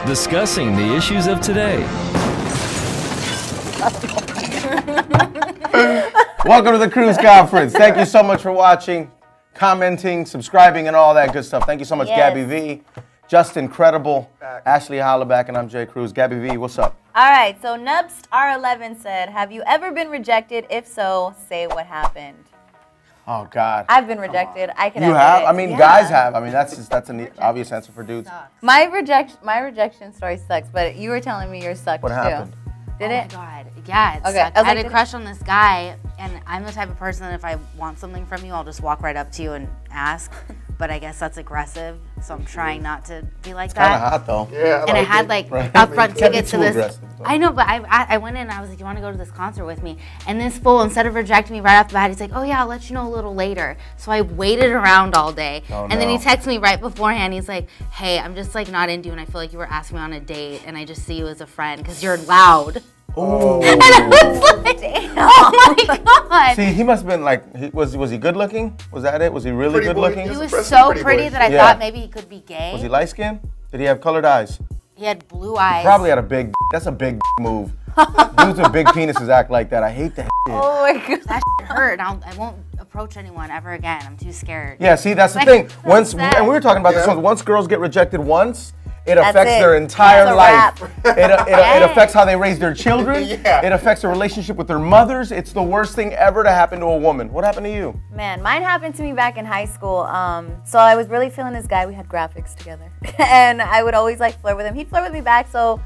discussing the issues of today. Welcome to the Cruise Conference. Thank you so much for watching, commenting, subscribing, and all that good stuff. Thank you so much, Yes. Gabby V, Just Incredible, Ashley Hollaback, and I'm Jay Cruz. Gabby V, what's up? All right, so Nubst R11 said, have you ever been rejected? If so, say what happened. Oh, God. I've been rejected. I can You admit have? it. I mean, Yeah. guys have. I mean, that's an obvious answer for dudes. My rejection story sucks, but you were telling me yours sucked What too. happened? Did Oh it? my God. Yeah, it Okay, sucked. I I was had like, a crush on this guy, and I'm the type of person that if I want something from you, I'll just walk right up to you and ask. But I guess that's aggressive, so I'm trying not to be like Kind of that. hot, though. Yeah, And I had like Right. upfront Can't be tickets to too this. aggressive, though. I know, but I went in and I was like, "You want to go to this concert with me?" And this fool, instead of rejecting me right off the bat, he's like, "Oh yeah, I'll let you know a little later." So I waited around all day, Oh, and then he no. texted me right beforehand. He's like, "Hey, I'm just like not into you, and I feel like you were asking me on a date, and I just see you as a friend because you're loud." Oh. And I was like, "Oh my God." See, he must have been like, was he good looking? Was that it? Was he really Pretty good boy. looking? He He's was impressive, so pretty pretty boy. that I Yeah. thought maybe he could be gay. Was he light skinned? Did he have colored eyes? He had blue eyes. Probably had a big. That's a big move. Dudes with big penises act like that. I hate that. Oh my God. That shit hurt. I won't approach anyone ever again. I'm too scared. Yeah, see, that's the Like, thing. so Once, sad. and we were talking about this Yeah. once. Once girls get rejected once, it That's affects it. their entire It's a life. wrap. It affects how they raise their children. Yeah. It affects their relationship with their mothers. It's the worst thing ever to happen to a woman. What happened to you? Man, mine happened to me back in high school. So I was really feeling this guy. We had graphics together. And I would always like flirt with him. He'd flirt with me back. So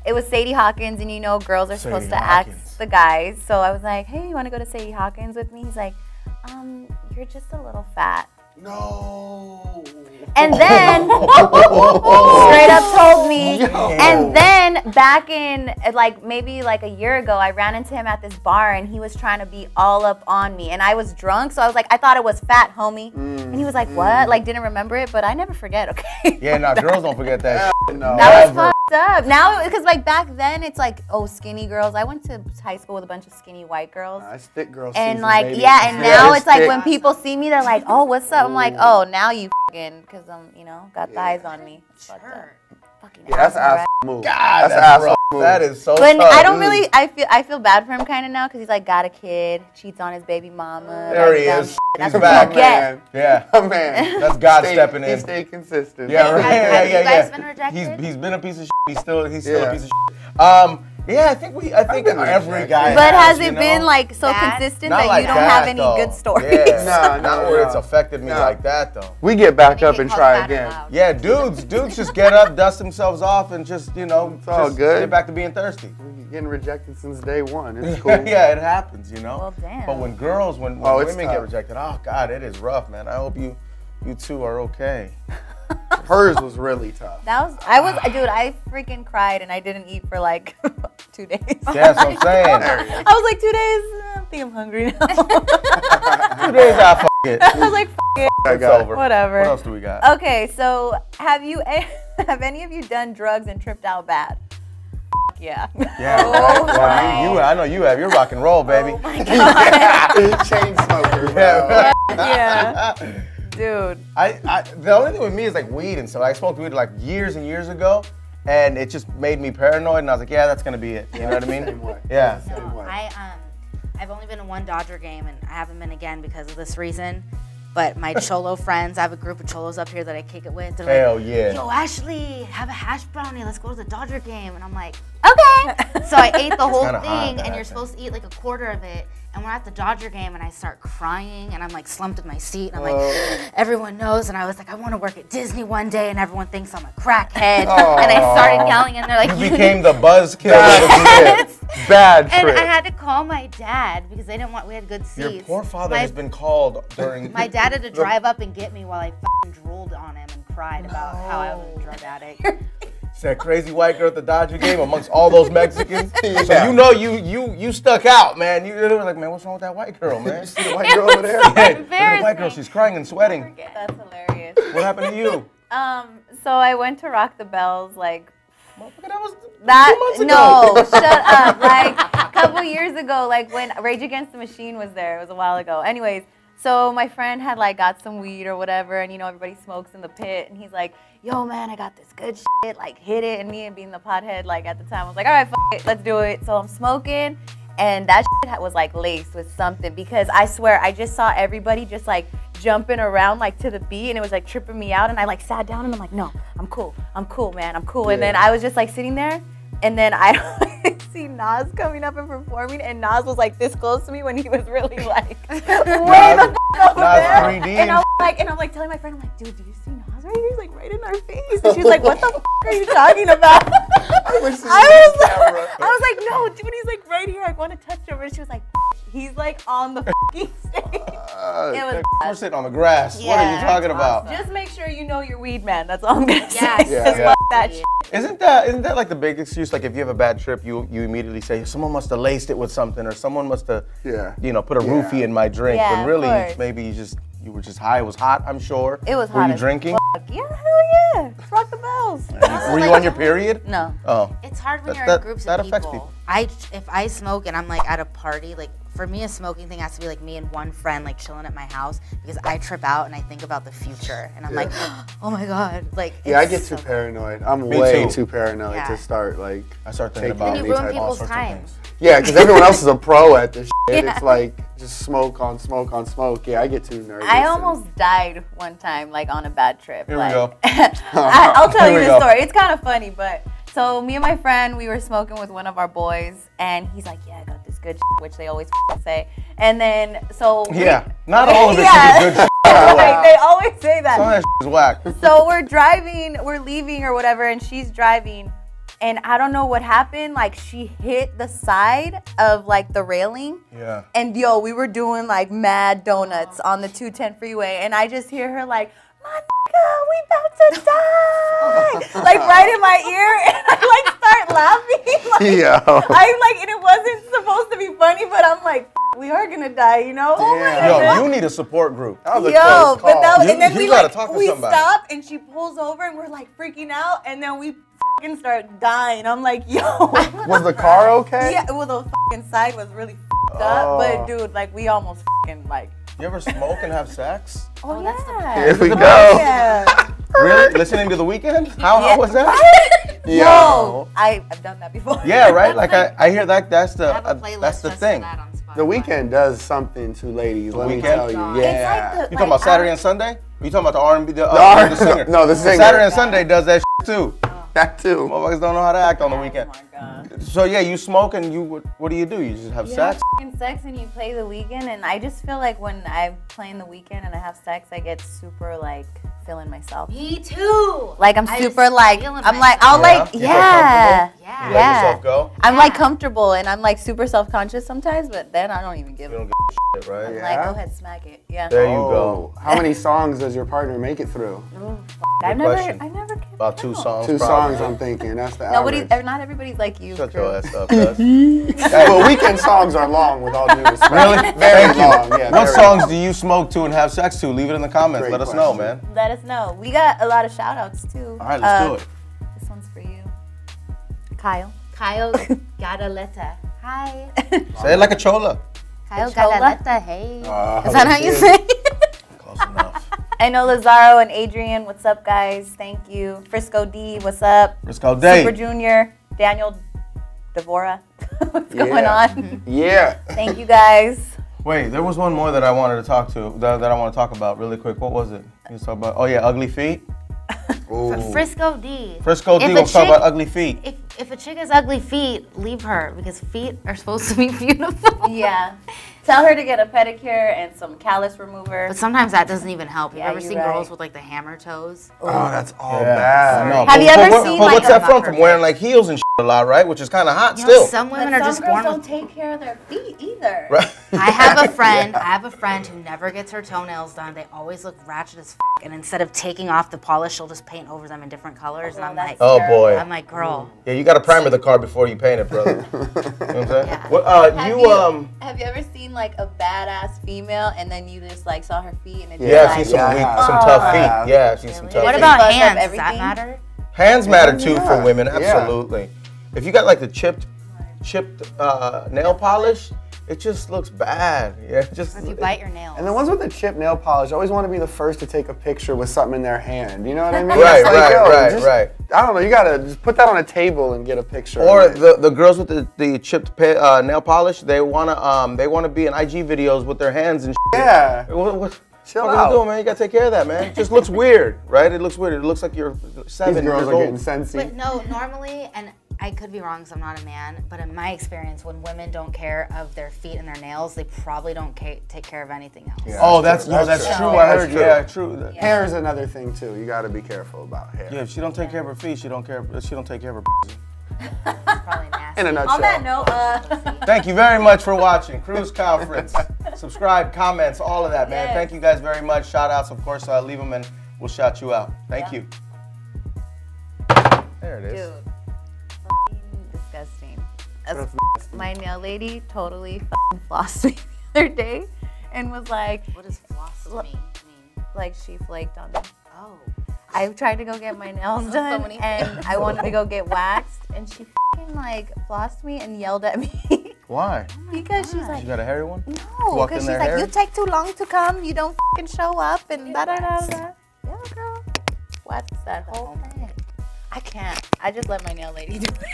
it was Sadie Hawkins, and you know girls are supposed to Hawkins. ask the guys. So I was like, hey, you want to go to Sadie Hawkins with me? He's like, you're just a little fat. No. And then straight up told me. And then back in like maybe like a year ago, I ran into him at this bar and he was trying to be all up on me. And I was drunk, so I was like, I thought it was fat, homie. And he was like, what? Like didn't remember it, but I never forget, okay? Yeah, no, girls don't forget that. No. That was Never. fucked up. Now, because like back then, it's like, oh, skinny girls. I went to high school with a bunch of skinny white girls. It's thick girl And season, like, baby. yeah, and now it's like thick. when people see me, they're like, oh, what's up? I'm like, oh, now you fucking, because I'm, you know, got thighs on me. It's fucked up. Fucking Yeah, that's asshole, an right? asshole move. God, that's an that's asshole rough. move. That is so But tough. I don't really, I feel bad for him kind of now because he's like got a kid, cheats on his baby mama. There like, he dumb is. shit. He's That's what back. you get. Yeah. Oh, man. That's God Stay- stepping He in. stay consistent. Yeah, right. Have you yeah, guys yeah. been rejected? He's been a piece of shit. He's still a Yeah. piece of shit. Yeah, I think been every rejected. guy. But has you it know? been like so Bad? consistent Not that like you don't that, have any though. good stories? Yeah. No, Not no, where no. it's affected me No. like that though. We get back up Get and called try fat or again. loud. Yeah, dudes just get up, dust themselves off, and just It's all just good. get back to being thirsty. We're getting rejected since day one. It's cool. Yeah, it happens, you know. Well, damn. But when girls, when Oh, it's women get tough. rejected, oh God, it is rough, man. I hope you two are okay. Hers was really tough. Dude, I freaking cried and I didn't eat for like 2 days. Yeah, that's what I'm saying. I was like 2 days, I think I'm hungry now. 2 days, f it. I was like, f it, I It's got over. whatever. What else do we got? Okay, so have any of you done drugs and tripped out bad? Yeah. Yeah, Oh right? my. Well, I know you have. You're rock and roll, baby. Oh my God. Chain smoker, bro. Yeah. Yeah. Dude. The only thing with me is like weed and stuff. I smoked weed like years and years ago, and it just made me paranoid. And I was like, yeah, that's gonna be it. You know what I mean? Same way. Yeah. Same way. I've only been to one Dodger game, and I haven't been again because of this reason. But my Cholo friends, I have a group of Cholos up here that I kick it with. They're Hell like, yeah. yo, Ashley, have a hash brownie. Let's go to the Dodger game. And I'm like, okay. So I ate the whole kinda hot, thing, that and you're happens. supposed to eat like a quarter of it. And we're at the Dodger game, and I start crying, and I'm like slumped in my seat, and I'm like, everyone knows. And I was like, I want to work at Disney one day, and everyone thinks I'm a crackhead. And I started yelling, and they're like, You became the buzzkill. Bad And trip. I had to call my dad because they didn't want. We had good seats. Your poor father My- has been called during. My dad had to drive up and get me while I f***ing drooled on him and cried about how I was a drug addict. It's that crazy white girl at the Dodger game amongst all those Mexicans. So Yeah. you know you stuck out, man. You were like, man, what's wrong with that white girl, man? See the white girl over there? so Look at the embarrassing. white girl, she's crying and sweating. That's hilarious. What happened to you? So I went to Rock the Bells like Motherfucker, that was 2 that. months ago. No, shut up. Like a couple years ago, like when Rage Against the Machine was there. It was a while ago. Anyways, So my friend had like got some weed or whatever, and you know everybody smokes in the pit, and he's like, "Yo, man, I got this good shit, like hit it." And me and being the pothead, like at the time, I was like, "All right, it, let's do it." So I'm smoking, and that shit was like laced with something because I swear I just saw everybody just like jumping around like to the beat, and it was like tripping me out. And I like sat down and I'm like, "No, I'm cool, man, I'm cool." And then I was just like sitting there, and then I see Nas coming up and performing, and Nas was like this close to me when he was really like way the f over there. 3D And I'm like telling my friend, I'm like, "Dude, do you see Nas right here? He's like right in our face." And she's like, "What the f are you talking about?" I was like, "No, dude, he's like right here. I want to touch him." And she was like, "He's like on the f***ing stage." It was We're sitting on the grass. What are you Yeah. talking about? Just make sure you know your weed, man. That's all I'm gonna say. Yes. Just Yeah. fuck that shit. Isn't that like the big excuse? Like if you have a bad trip, you immediately say someone must have laced it with something, or someone must have, put a roofie in my drink. Yeah, when really, of course. maybe you were just high. It was hot, I'm sure. It was Were hot you as drinking? fuck. Yeah, hell yeah. Rock the bells. Were you on your period? No. Oh. It's hard when That- you're that- in groups that of affects people. If I smoke and I'm like at a party, like for me a smoking thing has to be like me and one friend like chilling at my house because I trip out and I think about the future and I'm like, oh my god, like. Yeah, I it's get too so- paranoid. I'm Me way too. too paranoid Yeah. to start like. I start thinking taking about Then any you ruin type of- all people's sorts of time. things. Yeah, because everyone else is a pro at this shit. Yeah. It's like just smoke on smoke on smoke. Yeah, I get too nervous. I and- almost died one time, like on a bad trip. Here we like, go. I'll tell Here you we the go. story. It's kind of funny, but so me and my friend, we were smoking with one of our boys, and he's like, "Yeah, I got this good shit," which they always say. And then so Yeah, not all of it Yeah. should be good. like, they always say that. Some of that is whack. So we're leaving or whatever, and she's driving, and I don't know what happened. Like she hit the side of like the railing. Yeah. And yo, we were doing like mad donuts on the 210 freeway, and I just hear her like, "My nigga, we about to die!" like right in my ear, and I like start laughing. Like, Yeah. and it wasn't supposed to be funny, but I'm like, we are gonna die, you know? Yo, you need a support group. That was a Yo, close but call. that was, You- and then you we gotta like talk to we somebody. stop, and she pulls over, and we're like freaking out, and then we fucking start dying. I'm like, yo, Was the car okay? yeah, well the fucking side was really fucked up, but dude, like we almost fucking like, You ever smoke and have sex? oh that's the yeah, Here we the go. yeah. Really? Listening to The Weeknd? How Yeah. was that? Yo, I've done that before. Yeah, right. Like I hear that. That's I have a the playlist that's the just thing. for that on Spotify. The Weeknd does something to ladies. Let me Weeknd? tell you. God. Yeah. It's like the, You talking about Saturday and Sunday? Or you talking about the R&B, the R- singer? no, the singer. Saturday and Sunday does that too. That too. Motherfuckers don't know how to act on the Oh weekend. my god. So yeah, you smoke and what do? You just have You sex? have fucking sex and you play the weekend, and I just feel like when I'm playing the weekend and I have sex, I get super like feeling myself. Me too. Like I'm I super was like feeling I'm like myself. I'll like You feel yeah. comfortable? Yeah. You let yourself go? I'm like comfortable and I'm like super self-conscious sometimes, but then I don't even give You a don't give a shit, right? I'm Yeah. like, go ahead, smack it. Yeah. There you go. How many songs does your partner make it through? I've question. never came About 2 songs. Two probably. songs, I'm thinking. That's the Nobody, average. not everybody's like you. Shut crew. your ass up, cuz. But Weeknd songs are long, with all due respect. Really? Very Thank you. long. Yeah, What very songs long. do you smoke to and have sex to? Leave it in the comments. Great Let us know, question. man. Let us know. We got a lot of shout outs too. All right, let's do it. This one's for you. Kyle. Kyle Gadaleta. Hi. Say it like a chola. Kyle Chola? Gadaleta. Hey. Ah, Is that how you shit. say it? Close enough. I know Lazaro and Adrian. What's up, guys? Thank you. Frisco D. What's up? Let's go, Dave. Super Junior. Daniel Devora. What's going Yeah. on? Yeah. Thank you, guys. Wait, there was one more that I wanted to talk to, that I want to talk about really quick. What was it? You was talking about, oh yeah, ugly feet. Ooh. Frisco D. Frisco D If a was talking chick- about ugly feet. If a chick has ugly feet, leave her because feet are supposed to be beautiful. Yeah. Tell her to get a pedicure and some callus remover. But sometimes that doesn't even help. Yeah, You've ever you're seen right. girls with like the hammer toes? Oh, that's all Yeah. bad. I know. Have you ever but seen, but like, what's a- that from? From wearing like heels and shit a lot, right? Which is kind of hot You know, still. some women But are just some girls born don't with. take care of their feet either. Right? I have a friend. I have a friend who never gets her toenails done. They always look ratchet as f. And instead of taking off the polish, she'll just paint over them in different colors. And I'm like, Oh boy. I'm like, girl. Yeah, you got to primer the car before you paint it, brother. You know what I'm saying? Yeah. What, Have you ever seen like a badass female and then you just like saw her feet and it yeah, I've just seen like, some Yeah. weak, some Oh. tough feet. Yeah, I've seen some tough What feet. about Buzz up hands? Does that everything? matter? Hands matter too for Yeah. women, Yeah. absolutely. If you got like the chipped nail polish, it just looks bad. Yeah, it just. If you bite your nails. And the ones with the chip nail polish always want to be the first to take a picture with something in their hand. You know what I mean? Right, It's like, yo, right. I don't know. You gotta just put that on a table and get a picture. Or of it. the girls with the chipped nail polish, they wanna be in IG videos with their hands and. Yeah. What Chill are out. you doing, man? You gotta take care of that, man. It just looks weird, right? It looks weird. It looks like you're 7 These years girls are getting old. sensy. But no, normally, and I could be wrong because I'm not a man, but in my experience, when women don't care of their feet and their nails, they probably don't take care of anything else. Yeah. Oh, that's true. true. That's I true. heard. That's Yeah, true. Hair is another thing too. You gotta be careful about hair. Yeah, if she don't take care of her feet, she don't take care of her. Probably nasty. In a nutshell. On that note, Thank you very much for watching Cruise Conference. Subscribe, comments, all of that, man. Yes. Thank you guys very much. Shout outs, of course. Leave them and we'll shout you out. Thank you. There it is. dude, fucking disgusting. My nail lady totally fucking flossed me the other day and was like, What does floss mean? like she flaked on me. Oh. I tried to go get my nails So done many and I wanted to go get waxed and she fucking like flossed me and yelled at me Why? because she's like, You got a hairy one? no, Walked because in she's their like, hair? you take too long to come, you don't fucking show up and da da da da. Yeah, girl. What's that whole thing? I can't. I just let my nail lady do it.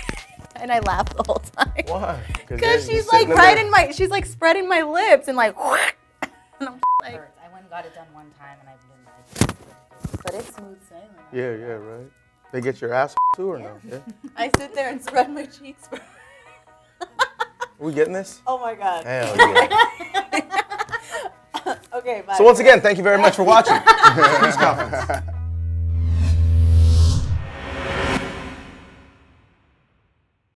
And I laugh the whole time. Why? Because she's like right in my, she's like spreading my lips and like, and I'm like, Hurts. I went and got it done one time and I didn't like it. but it's smooth sailing. Yeah, right. They get your ass too or no? Yeah. I sit there and spread my cheeks. We getting this? Oh my God. Hell yeah. Okay, bye. So once again, thank you very much for watching Cruise Conference.